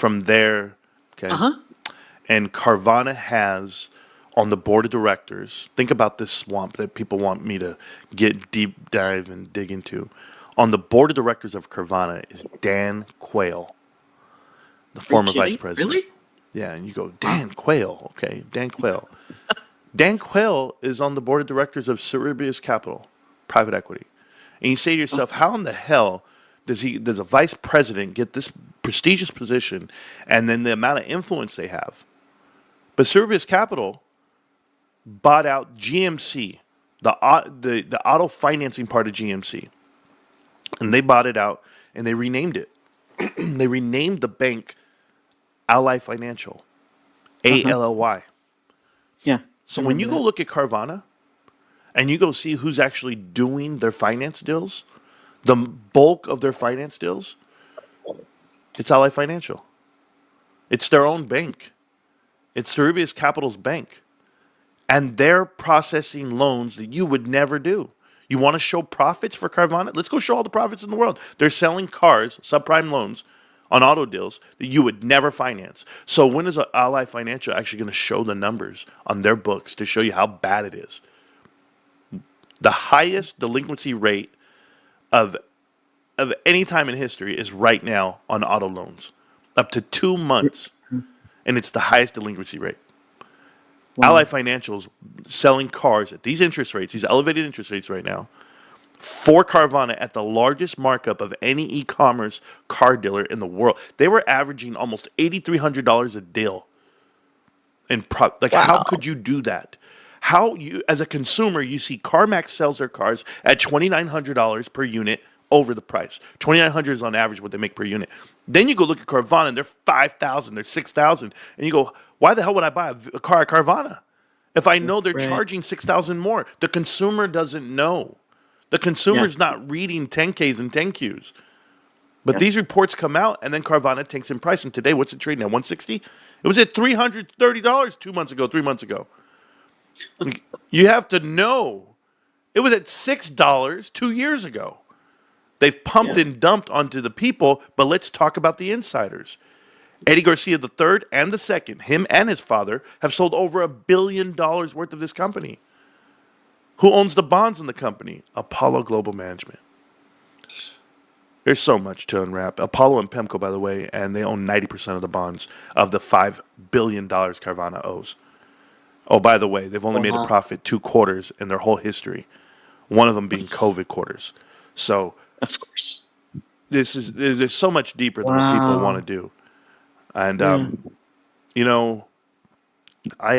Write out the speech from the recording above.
from there. Uh Okay. huh. And Carvana has on the board of directors, think about this swamp that people want me to get deep dive and dig into. On the board of directors of Carvana is Dan Quayle, the Are you former vice kidding? president. Really? Yeah, and you go, Wow. Dan Quayle. Okay, Dan Quayle. Dan Quayle is on the board of directors of Cerebrius Capital, private equity. And you say to yourself, Okay. how in the hell does a vice president get this prestigious position and then the amount of influence they have? But Cerebrius Capital bought out GMC, the auto financing part of GMC, and they bought it out and they renamed it. They renamed the bank Ally Financial, Uh huh. ALLY. Yeah. I So when remember you go that. look at Carvana and you go see who's actually doing their finance deals, the bulk of their finance deals, it's Ally Financial. It's their own bank. It's Cerebrius Capital's bank. And they're processing loans that you would never do. You want to show profits for Carvana? Let's go show all the profits in the world. They're selling cars, subprime loans, on auto deals that you would never finance. So when is Ally Financial actually going to show the numbers on their books to show you how bad it is? The highest delinquency rate of any time in history is right now on auto loans, up to 2 months, and it's the highest delinquency rate. Ally Wow. Financial's selling cars at these interest rates, these elevated interest rates right now, for Carvana at the largest markup of any e-commerce car dealer in the world. They were averaging almost $8,300 a deal. Like, how Wow. could you do that? How you, as a consumer, you see CarMax sells their cars at $2,900 per unit over the price. 2,900 is on average what they make per unit. Then you go look at Carvana, and they're 5,000, they're 6,000, and you go, why the hell would I buy a car at Carvana if I know they're Right. charging 6,000 more? The consumer doesn't know. The Yeah. consumer's not reading 10Ks and 10Qs. But Yeah. these reports come out, and then Carvana takes in price. And today, what's it trading at? 160. It was at $330 2 months ago, 3 months ago. You have to know it was at $6 2 years ago. They've pumped Yeah. and dumped onto the people, but let's talk about the insiders. Eddie Garcia the third and the second, him and his father, have sold over $1 billion worth of this company. Who owns the bonds in the company? Apollo Global Management. There's so much to unwrap. Apollo and Pemco, by the way, and they own 90% of the bonds of the $5 billion Carvana owes. Oh, by the way, they've only made a Wow. profit 2 quarters in their whole history. One of them being COVID quarters. So Of course. there's so much deeper than what people want to Wow. do. And Yeah. you know, I